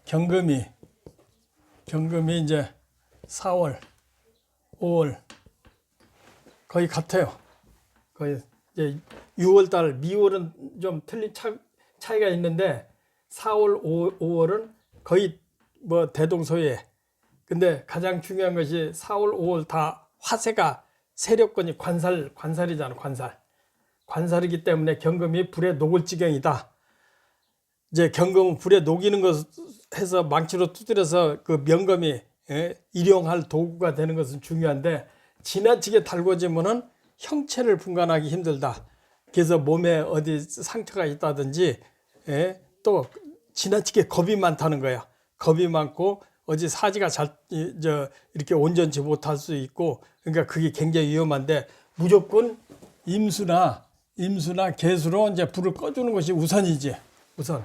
경금이 이제 4월, 5월 거의 같아요. 거의 이제 6월달, 미월은 좀 틀린 차이가 있는데 4월, 5월은 거의 뭐 대동소이해. 근데 가장 중요한 것이 4월, 5월 다 화세가 세력권이 관살이잖아, 관살이기 때문에 경금이 불에 녹을 지경이다. 이제 경금은 불에 녹이는 것 해서 망치로 두드려서 그 명검이 일용할 도구가 되는 것은 중요한데 지나치게 달궈지면은 형체를 분간하기 힘들다. 그래서 몸에 어디 상처가 있다든지 또 지나치게 겁이 많다는 거야. 겁이 많고 어디 사지가 이렇게 온전치 못할 수 있고, 그러니까 그게 굉장히 위험한데 무조건 임수나 개수로 이제 불을 꺼주는 것이 우선이지. 우선.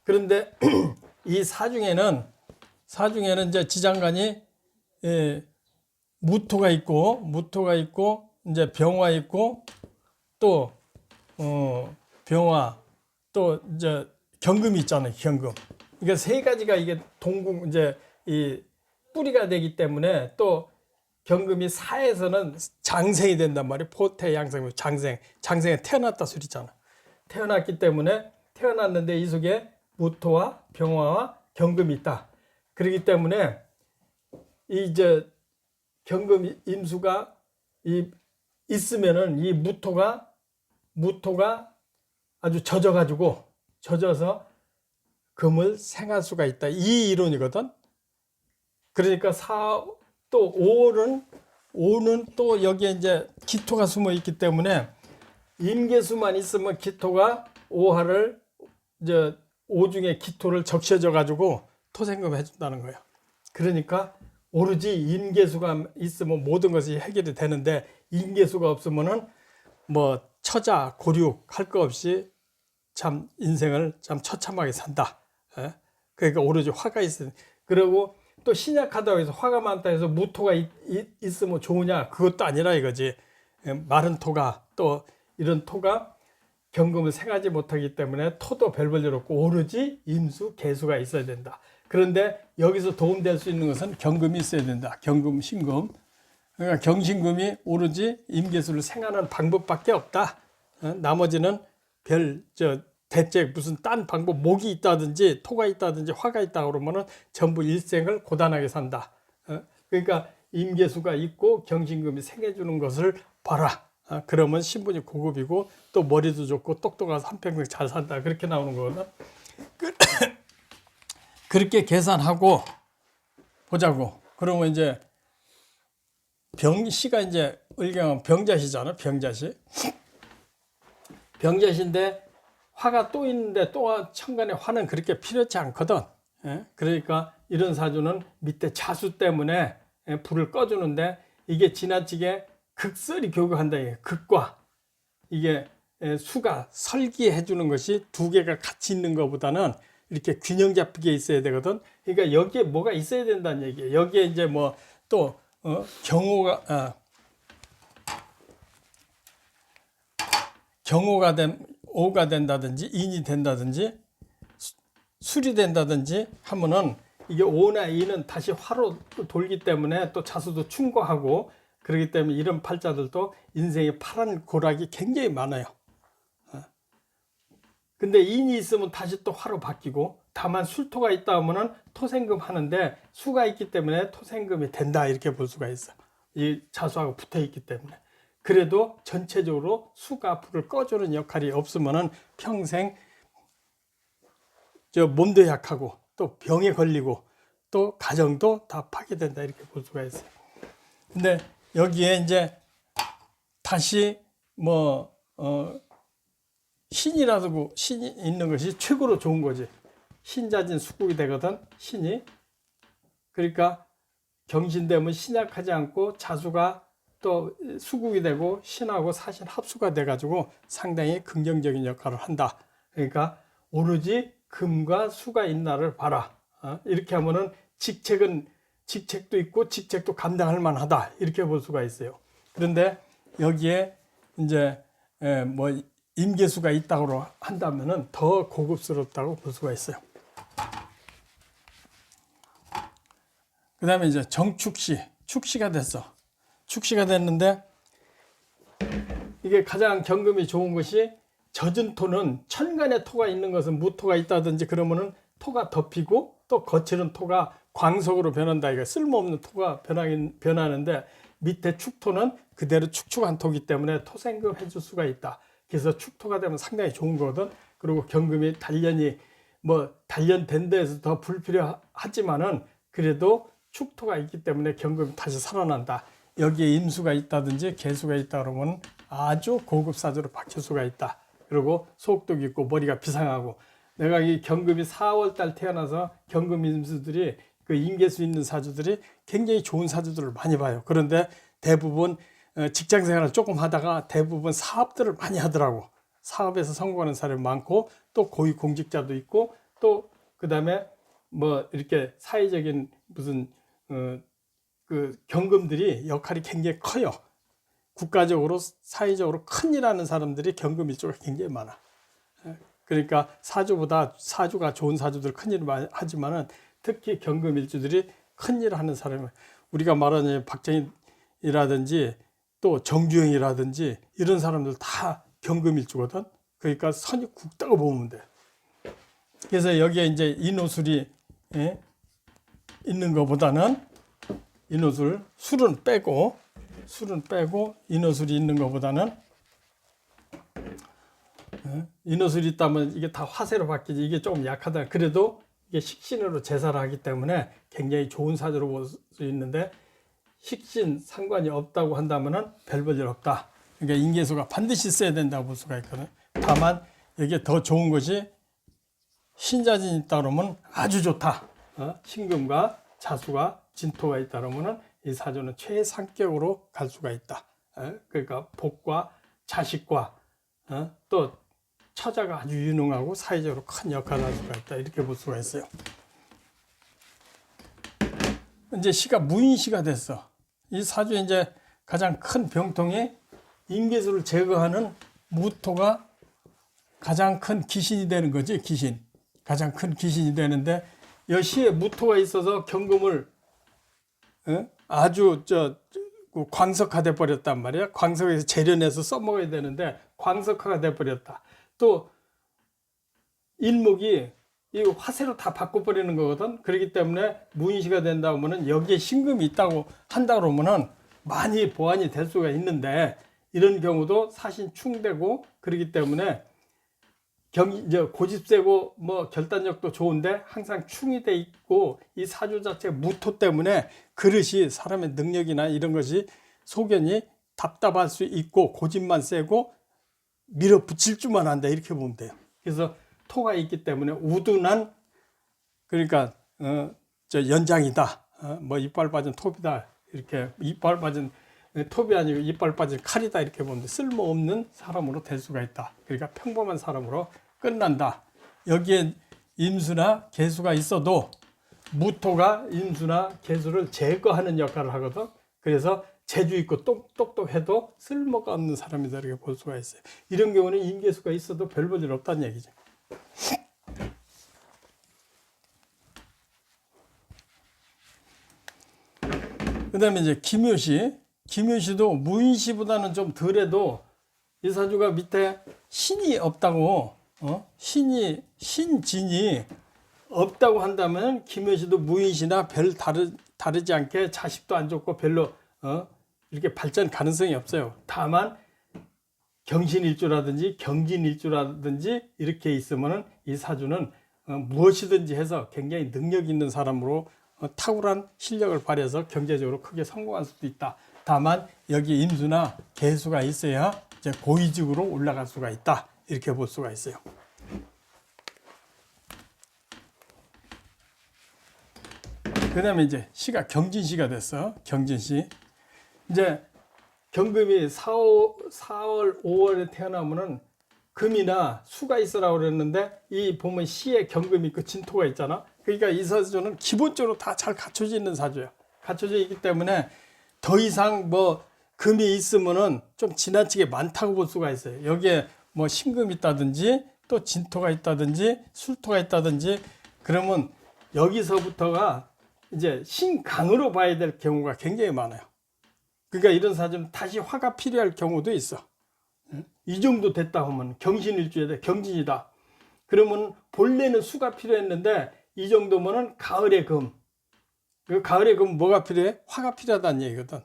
그런데 이 사중에는 이제 지장간이 무토가 있고 이제 병화 있고 또 병화 또 이제 경금이 있잖아요. 경금. 그러니까 세 가지가 이게 동궁 이제 이 뿌리가 되기 때문에 또 경금이 사에서는 장생이 된단 말이에요. 포태양생, 장생에 태어났다 소리잖아. 태어났기 때문에 태어났는데 이 속에 무토와 병화와 경금이 있다. 그렇기 때문에 이제 경금 임수가 있으면은 이 무토가 아주 젖어서 금을 생할 수가 있다. 이 이론이거든. 그러니까 또 5는 또 여기에 이제 기토가 숨어 있기 때문에 임계수만 있으면 기토가 5화를 이제 5 중에 기토를 적셔져 가지고 토생금 해준다는 거예요. 그러니까 오로지 임계수가 있으면 모든 것이 해결이 되는데 임계수가 없으면은 뭐 처자 고륙 할 거 없이 참 인생을 참 처참하게 산다. 그러니까 오로지 화가 있으니. 그리고 또 신약하다고 해서 화가 많다 해서 무토가 있으면 좋으냐? 그것도 아니라 이거지. 마른 토가 또 이런 토가 경금을 생하지 못하기 때문에 토도 별 볼일 없고 오로지 임수, 개수가 있어야 된다. 그런데 여기서 도움될 수 있는 것은 경금이 있어야 된다. 경금, 신금. 그러니까 경신금이 오로지 임계수를 생하는 방법밖에 없다. 나머지는 대책 무슨 딴 방법, 목이 있다든지 토가 있다든지 화가 있다 그러면은 전부 일생을 고단하게 산다. 그러니까 임계수가 있고 경신금이 생해주는 것을 봐라. 그러면 신분이 고급이고 또 머리도 좋고 똑똑해서 한평생 잘 산다. 그렇게 나오는 거거든. 그렇게 계산하고 보자고. 그러면 이제 병시가 이제 을경은 병자시잖아. 병자시인데 화가 또 있는데 또 천간에 화는 그렇게 필요치 않거든. 그러니까 이런 사주는 밑에 자수 때문에 불을 꺼주는데 이게 지나치게 극설이 교격한다. 극과 이게 수가 설기해 주는 것이 두 개가 같이 있는 것보다는 이렇게 균형 잡히게 있어야 되거든. 그러니까 여기에 뭐가 있어야 된다는 얘기예요. 여기에 이제 뭐 또 오가 된다든지 인이 된다든지 술이 된다든지 하면은 이게 오나 인은 다시 화로 돌기 때문에 또 자수도 충고하고 그렇기 때문에 이런 팔자들도 인생의 파란 고락이 굉장히 많아요. 근데 인이 있으면 다시 또 화로 바뀌고 다만 술토가 있다 하면은 토생금 하는데 수가 있기 때문에 토생금이 된다 이렇게 볼 수가 있어. 이 자수하고 붙어 있기 때문에. 그래도 전체적으로 수가 불을 꺼주는 역할이 없으면은 평생 몸도 약하고 또 병에 걸리고 또 가정도 다 파괴된다 이렇게 볼 수가 있어요. 근데 여기에 이제 다시 신이라고 신이 있는 것이 최고로 좋은 거지. 신자진 수국이 되거든. 신이. 그러니까 경신되면 신약하지 않고 자수가 또 수국이 되고 신하고 사신 합수가 돼가지고 상당히 긍정적인 역할을 한다. 그러니까 오로지 금과 수가 있나를 봐라. 이렇게 하면은 직책도 있고 직책도 감당할 만하다. 이렇게 볼 수가 있어요. 그런데 여기에 이제 임계수가 있다고 한다면은 더 고급스럽다고 볼 수가 있어요. 그 다음에 이제 정축시, 축시가 됐어. 축시가 됐는데 이게 가장 경금이 좋은 것이 젖은 토는 천간에 토가 있는 것은 무토가 있다든지 그러면은 토가 덮이고 또 거칠은 토가 광석으로 변한다. 이거 쓸모없는 토가 변하는데 밑에 축토는 그대로 축축한 토기 때문에 토생금 해줄 수가 있다. 그래서 축토가 되면 상당히 좋은 거거든. 그리고 경금이 단련이 뭐 단련된 데에서 더 불필요하지만은 그래도 축토가 있기 때문에 경금이 다시 살아난다. 여기에 임수가 있다든지 개수가 있다 그러면 아주 고급 사주로 바뀔 수가 있다. 그리고 속독 있고 머리가 비상하고 내가 이 경금이 4월 달 태어나서 경금 임수들이 그 인계수 있는 사주들이 굉장히 좋은 사주들을 많이 봐요. 그런데 대부분 직장 생활을 조금 하다가 대부분 사업들을 많이 하더라고. 사업에서 성공하는 사람이 많고 또 고위공직자도 있고 또 그다음에 뭐 이렇게 사회적인 무슨 그 경금들이 역할이 굉장히 커요. 국가적으로 사회적으로 큰일 하는 사람들이 경금 일주가 굉장히 많아. 그러니까 사주가 좋은 사주들 큰일을 많이 하지만은 특히 경금 일주들이 큰일을 하는 사람이 우리가 말하는 박정희라든지 또 정주영이라든지 이런 사람들 다 경금 일주거든. 그러니까 선이 굵다고 보면 돼. 그래서 여기에 이제 인호술이 있는 것보다는 술은 빼고 인호술이 있는 것보다는 인호술이 있다면 이게 다 화세로 바뀌지. 이게 조금 약하다. 그래도 이게 식신으로 제사를 하기 때문에 굉장히 좋은 사주로 볼 수 있는데 식신 상관이 없다고 한다면은 별 볼 일 없다. 그러니까 인계수가 반드시 써야 된다고 볼 수가 있거든. 다만 이게 더 좋은 것이 신자진이 있다 그러면 아주 좋다. 신금과 자수가 진토가 있다 그러면은 이 사주는 최상격으로 갈 수가 있다. 그러니까 복과 자식과 또 처자가 아주 유능하고 사회적으로 큰 역할을 할 수가 있다. 이렇게 볼 수가 있어요. 이제 시가 무인시가 됐어. 이 사주에 이제 가장 큰 병통이 인계수를 제거하는 무토가 가장 큰 기신이 되는 거지. 기신. 가장 큰 기신이 되는데 여시에 무토가 있어서 경금을 아주 광석화돼 버렸단 말이야. 광석에서 재련해서 써먹어야 되는데 광석화가 돼 버렸다. 또 일목이 이 화세로 다 바꿔버리는 거거든. 그렇기 때문에 무인시가 된다 하면은 여기에 신금이 있다고 한다 그러면은 많이 보완이 될 수가 있는데 이런 경우도 사신 충되고 그렇기 때문에 이제 고집세고 뭐 결단력도 좋은데 항상 충이 돼 있고 이 사주 자체 무토 때문에 그릇이 사람의 능력이나 이런 것이 소견이 답답할 수 있고 고집만 세고 밀어붙일 줄만 한다 이렇게 보면 돼요. 그래서 토가 있기 때문에 우둔한 그러니까 연장이다. 뭐 이빨 빠진 톱이다. 이렇게 이빨 빠진 톱이 아니고 이빨 빠진 칼이다 이렇게 보면 돼. 쓸모없는 사람으로 될 수가 있다. 그러니까 평범한 사람으로 끝난다. 여기에 임수나 개수가 있어도 무토가 임수나 개수를 제거하는 역할을 하거든. 그래서 재주 있고 똑똑해도 쓸모가 없는 사람이다 이렇게 볼 수가 있어요. 이런 경우는 임계수가 있어도 별 볼 일 없다는 얘기죠. 그 다음에 이제 기묘시도 무인시보다는 좀 덜해도 이 사주가 밑에 신이 없다고 신진이 없다고 한다면 기묘시도 무인시나 별 다르지 않게 자식도 안 좋고 별로 이렇게 발전 가능성이 없어요. 다만 경신일주라든지 경진일주라든지 이렇게 있으면은 이 사주는 무엇이든지 해서 굉장히 능력 있는 사람으로 탁월한 실력을 발휘해서 경제적으로 크게 성공할 수도 있다. 다만 여기 임수나 개수가 있어야 이제 고위직으로 올라갈 수가 있다. 이렇게 볼 수가 있어요. 그 다음에 이제 시가 경진시가 됐어. 경진시. 이제 경금이 4월, 5월에 태어나면은 금이나 수가 있으라고 그랬는데 이 보면 시에 경금이 있고 진토가 있잖아. 그러니까 이 사주는 기본적으로 다 잘 갖춰져 있는 사주야. 갖춰져 있기 때문에 더 이상 뭐 금이 있으면은 좀 지나치게 많다고 볼 수가 있어요. 여기에 뭐 신금이 있다든지 또 진토가 있다든지 술토가 있다든지 그러면 여기서부터가 이제 신강으로 봐야 될 경우가 굉장히 많아요. 그러니까 이런 사주는 다시 화가 필요할 경우도 있어. 이 정도 됐다 하면 경신일주에 경진이다. 그러면 본래는 수가 필요했는데 이 정도면은 가을의 금. 그 가을의 금 뭐가 필요해? 화가 필요하다는 얘기거든.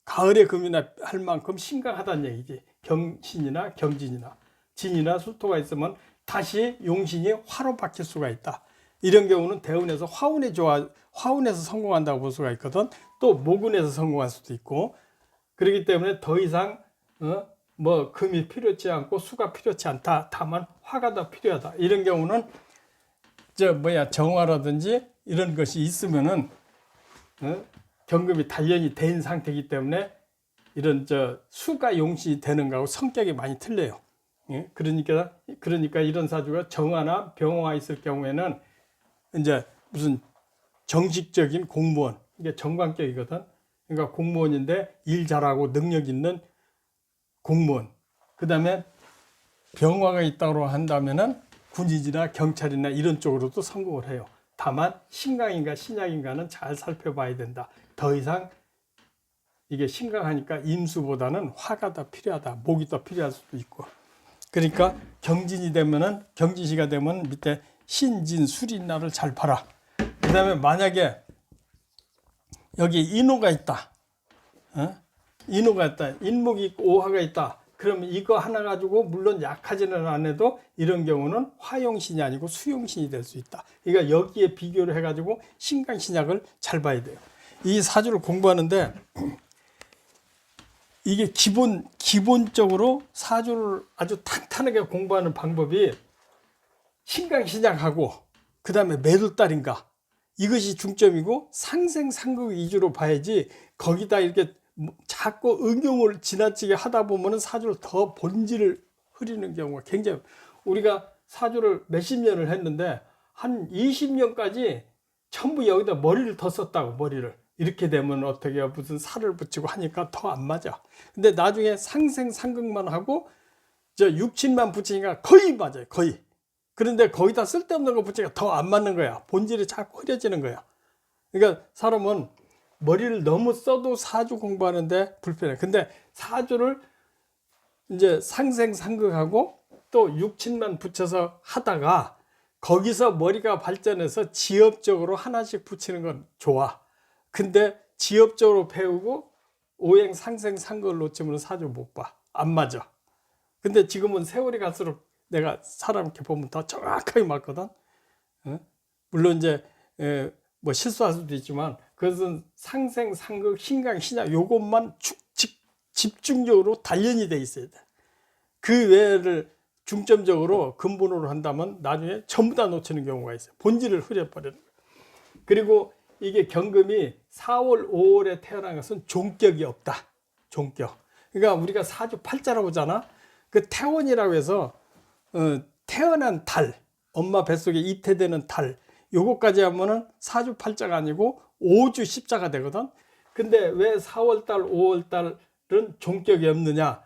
가을의 금이나 할 만큼 심각하다는 얘기지. 경신이나 경진이나 진이나 수토가 있으면 다시 용신이 화로 바뀔 수가 있다. 이런 경우는 대운에서 화운에서 성공한다고 볼 수가 있거든. 또 모군에서 성공할 수도 있고. 그렇기 때문에 더 이상 뭐 금이 필요치 않고 수가 필요치 않다. 다만 화가 더 필요하다. 이런 경우는 정화라든지 이런 것이 있으면은 경금이 단련이 된 상태이기 때문에 이런 수가 용신이 되는 거하고 성격이 많이 틀려요. 예? 그러니까 이런 사주가 정화나 병화가 있을 경우에는 이제 무슨 정식적인 공무원, 이게 정관격이거든. 그러니까 공무원인데 일 잘하고 능력 있는 공무원. 그 다음에 병화가 있다고 한다면은 군인이나 경찰이나 이런 쪽으로도 성공을 해요. 다만 신강인가 신약인가는 잘 살펴봐야 된다. 더 이상 이게 심각하니까 임수보다는 화가 더 필요하다. 목이 더 필요할 수도 있고. 그러니까 경진시가 되면 밑에 신진 수린나를 잘 봐라. 그 다음에 만약에 여기 인호가 있다. 인호가 있다. 인목이 있고 오화가 있다. 그러면 이거 하나 가지고 물론 약하지는 않아도 이런 경우는 화용신이 아니고 수용신이 될 수 있다. 그러니까 여기에 비교를 해가지고 신강신약을 잘 봐야 돼요. 이 사주를 공부하는데 이게 기본적으로 사주를 아주 탄탄하게 공부하는 방법이 신강신약하고 그 다음에 매둘달인가 이것이 중점이고 상생상극 위주로 봐야지 거기다 이렇게 자꾸 응용을 지나치게 하다 보면 사주를 더 본질을 흐리는 경우가 굉장히, 우리가 사주를 몇십 년을 했는데 한 20년까지 전부 여기다 머리를 더 썼다고. 머리를 이렇게 되면 어떻게 해요? 무슨 살을 붙이고 하니까 더 안 맞아. 근데 나중에 상생상극만 하고 6친만 붙이니까 거의 맞아요. 거의. 그런데 거기다 쓸데없는 거 붙이니까 더 안 맞는 거야. 본질이 자꾸 흐려지는 거야. 그러니까 사람은 머리를 너무 써도 사주 공부하는데 불편해. 근데 사주를 이제 상생상극하고 또 6친만 붙여서 하다가 거기서 머리가 발전해서 지엽적으로 하나씩 붙이는 건 좋아. 근데 지엽적으로 배우고 오행 상생상극을 놓치면 사주 못 봐. 안 맞아. 근데 지금은 세월이 갈수록 내가 사람 이렇게 보면 더 정확하게 맞거든. 물론 이제 뭐 실수할 수도 있지만 그것은 상생상극 신강신약 요것만 집중적으로 단련이 돼 있어야 돼. 그 외를 중점적으로 근본으로 한다면 나중에 전부 다 놓치는 경우가 있어요. 본질을 흐려버리는 거예요. 그리고 이게 경금이 4월 5월에 태어난 것은 종격이 없다. 종격. 그러니까 우리가 사주 팔자라고 하잖아. 그 태원이라고 해서 태어난 달, 엄마 뱃속에 잉태되는 달, 요거까지 하면은 사주 팔자가 아니고 5주 십자가 되거든. 근데 왜 4월달, 5월달은 종격이 없느냐?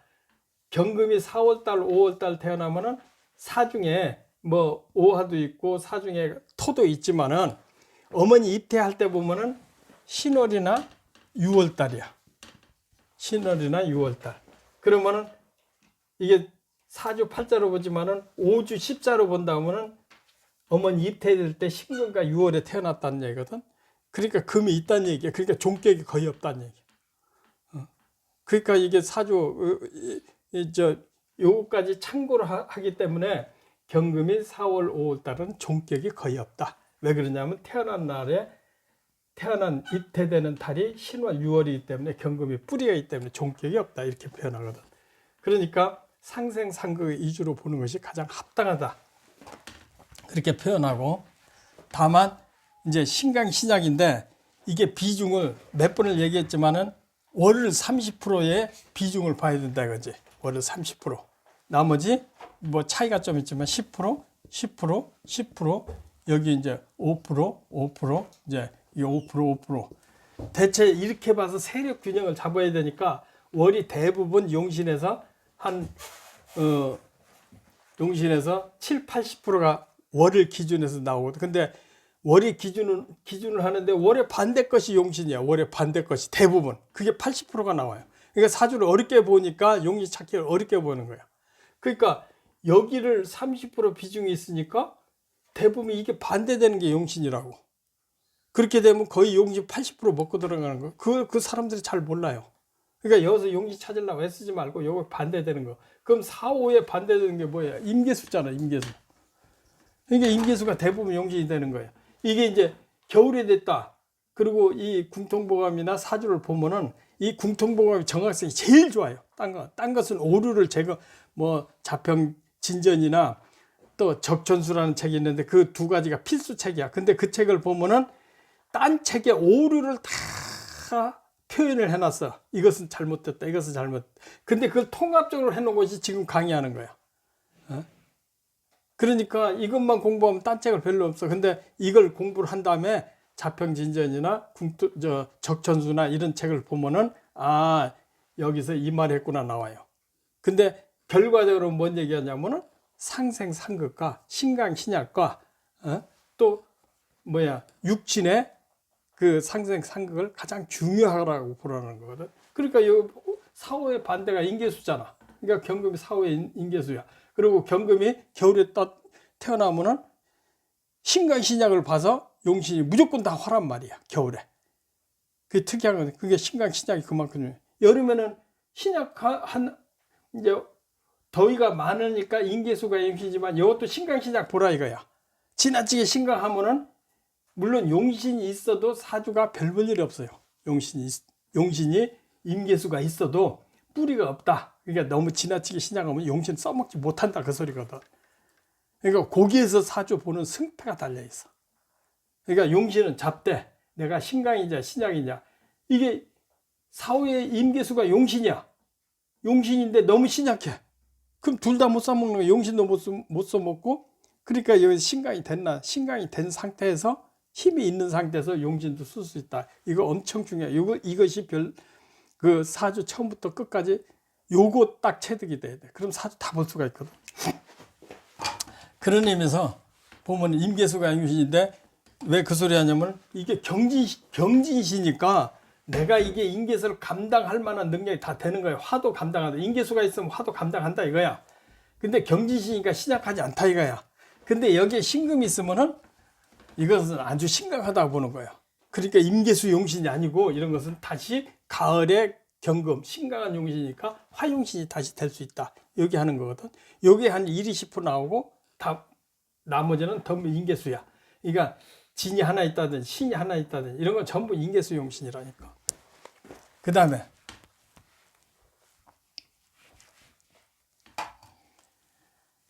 경금이 4월달, 5월달 태어나면은 사중에 뭐 오화도 있고 사중에 토도 있지만은 어머니 입퇴할 때 보면은 신월이나 6월달이야. 신월이나 6월달. 그러면은 이게 사주 팔자로 보지만은 5주 십자로 본다면은 어머니 입퇴될 때 신금과 6월에 태어났다는 얘기거든. 그러니까 금이 있다는 얘기야. 그러니까 종격이 거의 없다는 얘기야. 그러니까 이게 사주 요거까지 참고를 하기 때문에 경금이 4월 5월 달은 종격이 거의 없다. 왜 그러냐면 태어난 입퇴되는 달이 신월 6월이기 때문에 경금이 뿌리가 있기 때문에 종격이 없다. 이렇게 표현하거든. 그러니까 상생상극 위주로 보는 것이 가장 합당하다. 그렇게 표현하고, 다만 이제 신강신약인데 이게 비중을 몇 번을 얘기했지만은 월을 30%의 비중을 봐야 된다 이거지. 월을 30%. 나머지 뭐 차이가 좀 있지만 10%, 10%, 10%, 여기 이제 5%, 이제 이 5%. 대체 이렇게 봐서 세력 균형을 잡아야 되니까 월이 대부분 용신에서 용신에서 7, 80%가 월을 기준해서 나오거든. 근데 월의 기준을 하는데 월의 반대 것이 용신이야. 월의 반대 것이 대부분. 그게 80%가 나와요. 그러니까 사주를 어렵게 보니까 용신 찾기를 어렵게 보는 거야. 그러니까 여기를 30% 비중이 있으니까 대부분 이게 반대되는 게 용신이라고. 그렇게 되면 거의 용신 80% 먹고 들어가는 거. 그 사람들이 잘 몰라요. 그러니까 여기서 용신 찾으려고 애쓰지 말고 요거 반대되는 거. 그럼 4, 5에 반대되는 게 뭐예요? 임계수잖아, 임계수. 그러니까 임계수가 대부분 용신이 되는 거예요. 이게 이제 겨울이 됐다. 그리고 이 궁통보감이나 사주를 보면은 이 궁통보감의 정확성이 제일 좋아요. 딴 것은 오류를 제거, 뭐 자평 진전이나 또 적천수라는 책이 있는데 그 두 가지가 필수 책이야. 근데 그 책을 보면은 딴 책의 오류를 다 표현을 해놨어. 이것은 잘못됐다. 이것은 잘못. 근데 그걸 통합적으로 해놓은 것이 지금 강의하는 거야. 그러니까 이것만 공부하면 딴 책을 별로 없어. 근데 이걸 공부를 한 다음에 자평진전이나 적천수나 이런 책을 보면은 아 여기서 이 말 했구나 나와요. 근데 결과적으로 뭔 얘기하냐면은 상생상극과 신강신약과 또 육친의 그 상생상극을 가장 중요하라고 보라는 거거든. 그러니까 이 사후의 반대가 인계수잖아. 그러니까 경금이 사후의 인계수야. 그리고 경금이 겨울에 태어나면은 신강신약을 봐서 용신이 무조건 다 화란 말이야. 겨울에. 그게 특이한 건 그게 신강신약이 그만큼이에요. 여름에는 신약한 이제 더위가 많으니까 인계수가 용신이지만 이것도 신강신약 보라 이거야. 지나치게 신강하면은 물론 용신이 있어도 사주가 별 볼 일이 없어요. 용신이 임계수가 있어도 뿌리가 없다. 그러니까 너무 지나치게 신약하면 용신 써먹지 못한다 그 소리거든. 그러니까 거기에서 사주 보는 승패가 달려있어. 그러니까 용신은 잡되 내가 신강이냐 신약이냐 이게 사후의 임계수가 용신이야. 용신인데 너무 신약해. 그럼 둘 다 못 써먹는 거야. 용신도 못 써먹고 그러니까 여기 신강이 됐나 신강이 된 상태에서 힘이 있는 상태에서 용신도 쓸 수 있다. 이거 엄청 중요해. 이것이 그 사주 처음부터 끝까지 요거 딱 체득이 돼야 돼. 그럼 사주 다 볼 수가 있거든. 그런 의미에서 보면 임계수가 용신인데 왜 그 소리 하냐면 이게 경진시니까 내가 이게 임계수를 감당할 만한 능력이 다 되는 거예요. 화도 감당한다. 임계수가 있으면 화도 감당한다 이거야. 근데 경진시니까 시작하지 않다 이거야. 근데 여기에 신금이 있으면은 이것은 아주 심각하다고 보는 거예요. 그러니까 임계수 용신이 아니고 이런 것은 다시 가을에 경금, 심각한 용신이니까 화용신이 다시 될 수 있다. 여기 하는 거거든. 여기 한 20% 나오고 다 나머지는 전부 임계수야. 그러니까 진이 하나 있다든 신이 하나 있다든 이런 건 전부 임계수 용신이라니까. 그 다음에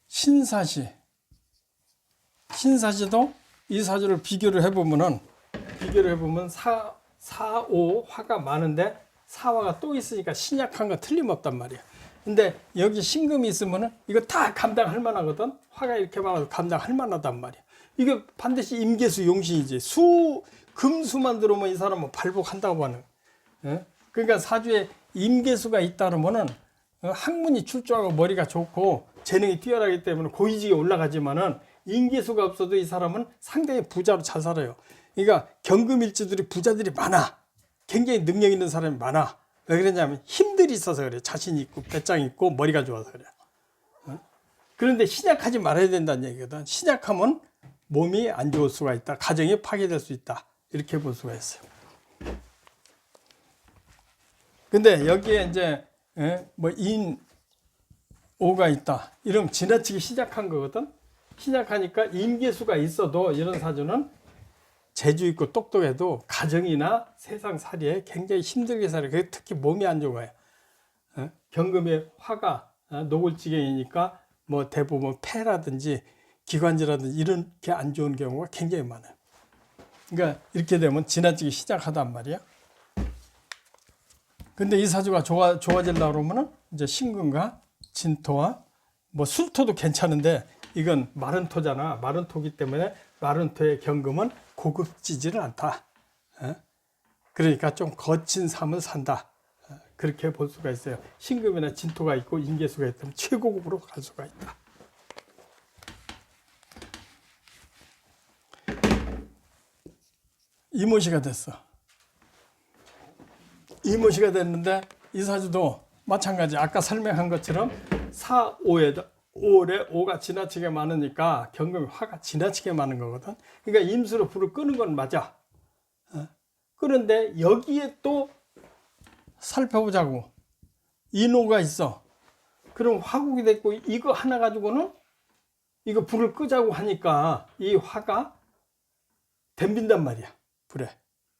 신사시도 이 사주를 비교를 해보면 4, 5 화가 많은데 사화가 또 있으니까 신약한 건 틀림없단 말이야. 근데 여기 신금이 있으면은 이거 다 감당할 만하거든. 화가 이렇게 많아도 감당할 만하단 말이야. 이게 반드시 임계수 용신이지. 금수만 들어오면 이 사람은 발복한다고 하는. 그러니까 사주에 임계수가 있다 그러면은 학문이 출중하고 머리가 좋고 재능이 뛰어나기 때문에 고위직에 올라가지만은 임계수가 없어도 이 사람은 상당히 부자로 잘 살아요. 그러니까 경금일주들이 부자들이 많아. 굉장히 능력 있는 사람이 많아. 왜 그러냐면 힘들이 있어서 그래. 자신 있고 배짱 있고 머리가 좋아서 그래. 그런데 신약하지 말아야 된다는 얘기거든. 신약하면 몸이 안 좋을 수가 있다. 가정이 파괴될 수 있다. 이렇게 볼 수가 있어요. 근데 여기에 이제 인오가 있다. 이러면 지나치게 시작한 거거든. 시작하니까 임계수가 있어도 이런 사주는 재주 있고 똑똑해도 가정이나 세상살이에 굉장히 힘들게 살아요. 특히 몸이 안 좋아요. 경금의 화가 녹을 지경이니까 뭐 대부분 폐라든지 기관지라든지 이렇게 안 좋은 경우가 굉장히 많아요. 그러니까 이렇게 되면 지나치게 시작하단 말이야. 근데 이 사주가 좋아지려고 그러면은 이제 신금과 진토와 뭐 술토도 괜찮은데 이건 마른 토잖아. 마른 토기 때문에 마른 토의 경금은 고급지지는 않다. 그러니까 좀 거친 삶을 산다. 그렇게 볼 수가 있어요. 신금이나 진토가 있고 임계수가 있다면 최고급으로 갈 수가 있다. 이모시가 됐어. 이모시가 됐는데 이 사주도 마찬가지 아까 설명한 것처럼 4, 5에 5월에 5가 지나치게 많으니까 경금이 화가 지나치게 많은 거거든. 그러니까 임수로 불을 끄는 건 맞아. 그런데 여기에 또 살펴보자고. 인호가 있어. 그럼 화국이 됐고 이거 하나 가지고는 이거 불을 끄자고 하니까 이 화가 덤빈단 말이야. 불에.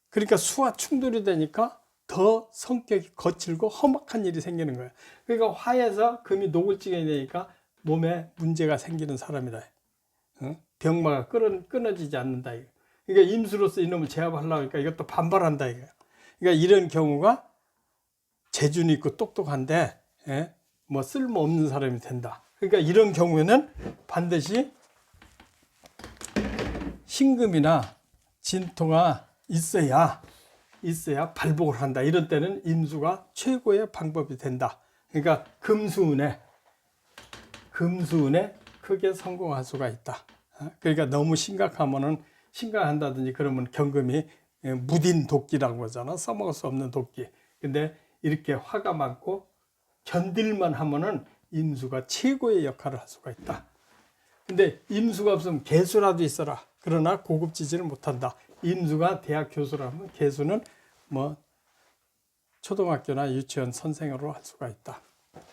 그러니까 수와 충돌이 되니까 더 성격이 거칠고 험악한 일이 생기는 거야. 그러니까 화에서 금이 녹을 지경이 되니까 몸에 문제가 생기는 사람이다. 병마가 끊어지지 않는다. 그러니까 임수로서 이놈을 제압하려고 하니까 이것도 반발한다. 그러니까 이런 경우가 재준이 있고 똑똑한데 뭐 쓸모없는 사람이 된다. 그러니까 이런 경우에는 반드시 신금이나 진토가 있어야 발복을 한다. 이런 때는 임수가 최고의 방법이 된다. 그러니까 금수운에 크게 성공할 수가 있다. 그러니까 너무 심각한다든지 그러면 경금이 무딘 도끼라고 하잖아. 써먹을 수 없는 도끼. 근데 이렇게 화가 많고 견딜만 하면은 임수가 최고의 역할을 할 수가 있다. 근데 임수가 없으면 개수라도 있어라. 그러나 고급지지를 못한다. 임수가 대학 교수라면 개수는 뭐 초등학교나 유치원 선생으로 할 수가 있다.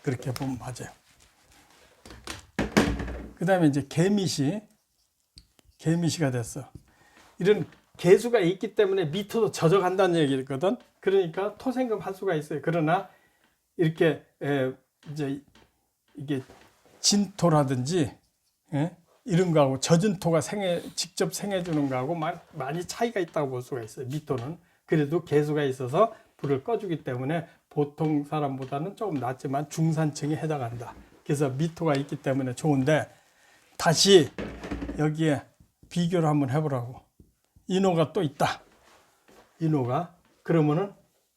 그렇게 보면 맞아요. 그 다음에 이제 개미시가 됐어. 이런 개수가 있기 때문에 미토도 젖어간다는 얘기거든. 그러니까 토생금 할 수가 있어요. 그러나 이렇게 이제 이게 진토라든지 이런 거하고 젖은 토가 직접 생해주는 거하고 많이 차이가 있다고 볼 수가 있어요. 미토는. 그래도 개수가 있어서 불을 꺼주기 때문에 보통 사람보다는 조금 낫지만 중산층에 해당한다. 그래서 미토가 있기 때문에 좋은데 다시 여기에 비교를 한번 해보라고. 인호가 또 있다. 인호가. 그러면은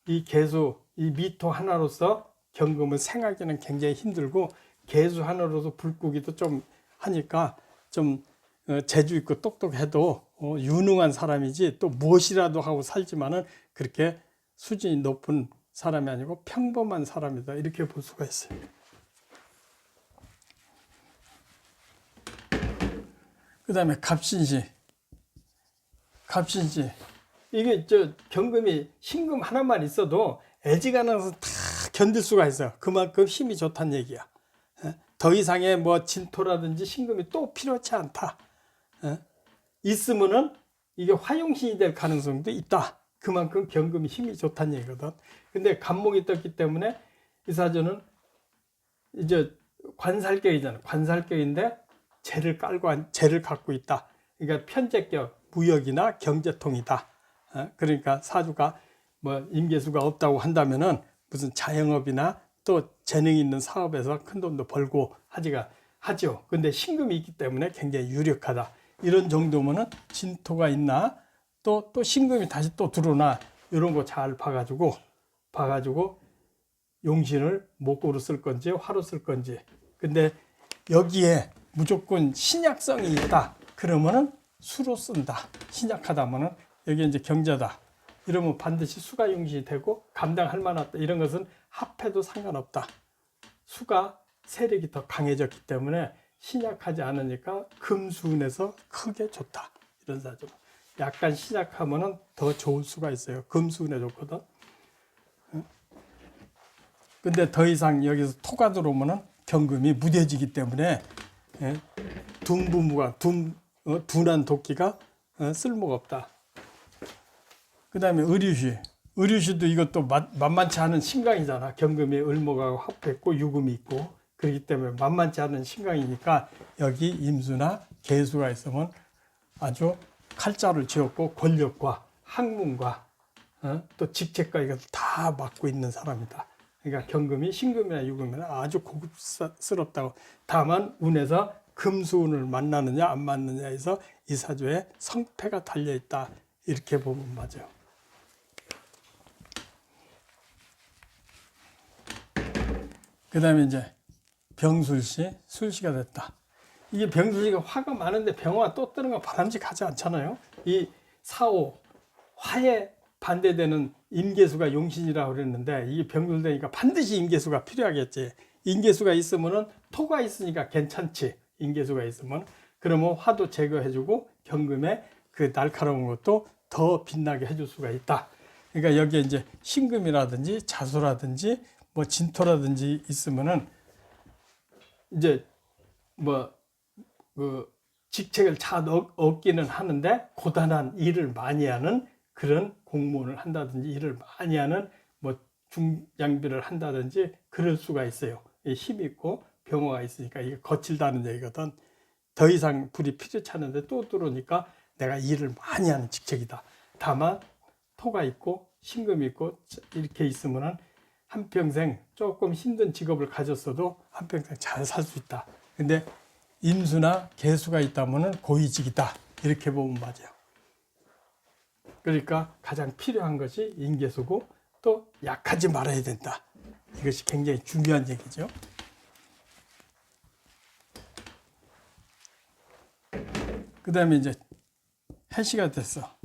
이 개수, 이 미토 하나로서 경금을 생하기는 굉장히 힘들고 개수 하나로서 불 끄기도 좀 하니까 좀 재주 있고 똑똑해도 유능한 사람이지 또 무엇이라도 하고 살지만은 그렇게 수준이 높은 사람이 아니고 평범한 사람이다. 이렇게 볼 수가 있어요. 그 다음에 갑신시. 이게 경금이 신금 하나만 있어도 애지간해서 다 견딜 수가 있어요. 그만큼 힘이 좋다는 얘기야. 더 이상의 뭐 진토라든지 신금이 또 필요치 않다. 있으면은 이게 화용신이 될 가능성도 있다. 그만큼 경금이 힘이 좋다는 얘기거든. 근데 간목이 떴기 때문에 이 사주는 이제 관살격이잖아. 관살격인데 재를 갖고 있다. 그러니까 편제격, 무역이나 경제통이다. 그러니까 사주가 뭐 임계수가 없다고 한다면은 무슨 자영업이나 또 재능 있는 사업에서 큰 돈도 벌고 하죠. 근데 신금이 있기 때문에 굉장히 유력하다. 이런 정도면은 진토가 있나 또 신금이 다시 또 들어오나 이런 거 잘 봐가지고 용신을 목으로 쓸 건지 화로 쓸 건지. 근데 여기에 무조건 신약성이 있다. 그러면은 수로 쓴다. 신약하다면은 여기 이제 경자다. 이러면 반드시 수가 용신이 되고 감당할 만하다. 이런 것은 합해도 상관없다. 수가 세력이 더 강해졌기 때문에 신약하지 않으니까 금수운에서 크게 좋다. 이런 사주. 약간 신약하면은 더 좋을 수가 있어요. 금수운에 좋거든. 근데 더 이상 여기서 토가 들어오면은 경금이 무뎌지기 때문에 둔한 도끼가 쓸모가 없다. 그 다음에 의류시도 이것도 만만치 않은 신강이잖아. 경금이 을목하고 합했고 유금이 있고 그렇기 때문에 만만치 않은 신강이니까 여기 임수나 개수가 있으면 아주 칼자를 쥐었고 권력과 학문과 또 직책과 이것을 다 맡고 있는 사람이다. 그러니까 경금이 신금이나 유금이나 아주 고급스럽다고. 다만 운에서 금수운을 만나느냐 안 만나느냐에서 이 사주에 성패가 달려있다. 이렇게 보면 맞아요. 그 다음에 이제 병술시, 술시가 됐다. 이게 병술시가 화가 많은데 병화가 또 뜨는 건 바람직하지 않잖아요. 이 사오, 화에 반대되는 임계수가 용신이라고 그랬는데 이게 병들되니까 반드시 임계수가 필요하겠지. 임계수가 있으면은 토가 있으니까 괜찮지. 임계수가 있으면 그러면 화도 제거해주고 경금에 그 날카로운 것도 더 빛나게 해줄 수가 있다. 그러니까 여기에 이제 신금이라든지 자수라든지 뭐 진토라든지 있으면은 이제 뭐 그 직책을 잘 얻기는 하는데 고단한 일을 많이 하는 그런 공무원을 한다든지 일을 많이 하는 뭐 중장비를 한다든지 그럴 수가 있어요. 힘 있고 병화가 있으니까 이게 거칠다는 얘기거든. 더 이상 불이 피지 않는데 또 들어오니까 내가 일을 많이 하는 직책이다. 다만 토가 있고 신금이 있고 이렇게 있으면은 한평생 조금 힘든 직업을 가졌어도 한평생 잘 살 수 있다. 근데 임수나 개수가 있다면은 고위직이다. 이렇게 보면 맞아요. 그러니까 가장 필요한 것이 임계수고 또 약하지 말아야 된다. 이것이 굉장히 중요한 얘기죠. 그 다음에 이제 해시가 됐어.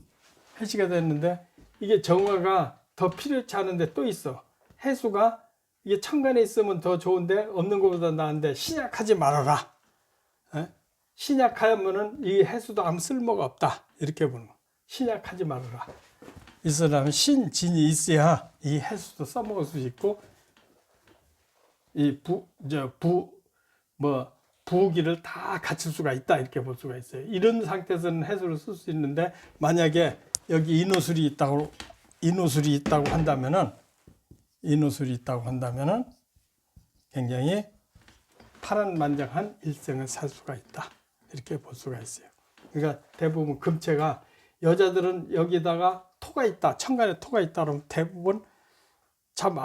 해시가 됐는데 이게 정화가 더 필요치 않은데 또 있어. 해수가 이게 천간에 있으면 더 좋은데 없는 것보다 나은데 신약하지 말아라. 신약하면은 이 해수도 아무 쓸모가 없다. 이렇게 보는 거. 신약하지 말아라. 이 사람은 신진이 있어야 이 해수도 써먹을 수 있고 이 부기를 다 갖출 수가 있다. 이렇게 볼 수가 있어요. 이런 상태에서는 해수를 쓸 수 있는데 만약에 여기 인호술이 있다고 한다면은 굉장히 파란만장한 일생을 살 수가 있다. 이렇게 볼 수가 있어요. 그러니까 대부분 금체가 여자들은 여기다가 토가 있다, 천간에 토가 있다 그러면 대부분 참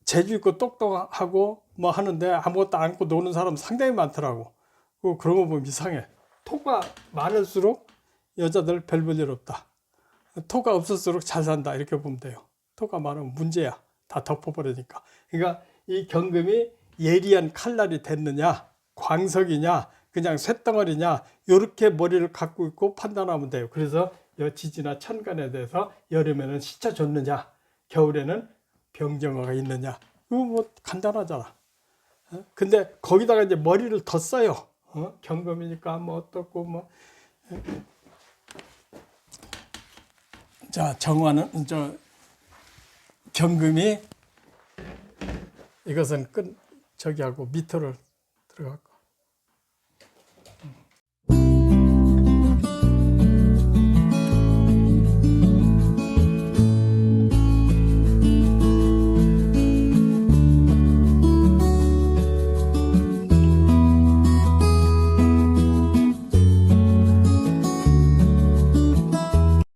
재주 있고 똑똑하고 뭐 하는데 아무것도 안고 노는 사람 상당히 많더라고. 그런 거 보면 이상해. 토가 많을수록 여자들 별 볼 일 없다. 토가 없을수록 잘 산다. 이렇게 보면 돼요. 토가 많으면 문제야. 다 덮어버리니까. 그러니까 이 경금이 예리한 칼날이 됐느냐, 광석이냐, 그냥 쇳덩어리냐, 이렇게 머리를 갖고 있고 판단하면 돼요. 그래서 지지나 천간에 대해서 여름에는 시차 좋느냐, 겨울에는 병정화가 있느냐, 이거 뭐 간단하잖아. 근데 거기다가 이제 머리를 더 써요. 경금이니까 뭐 어떻고 뭐. 자, 정화는 경금이 이것은 저기하고 밑으로 들어갔고.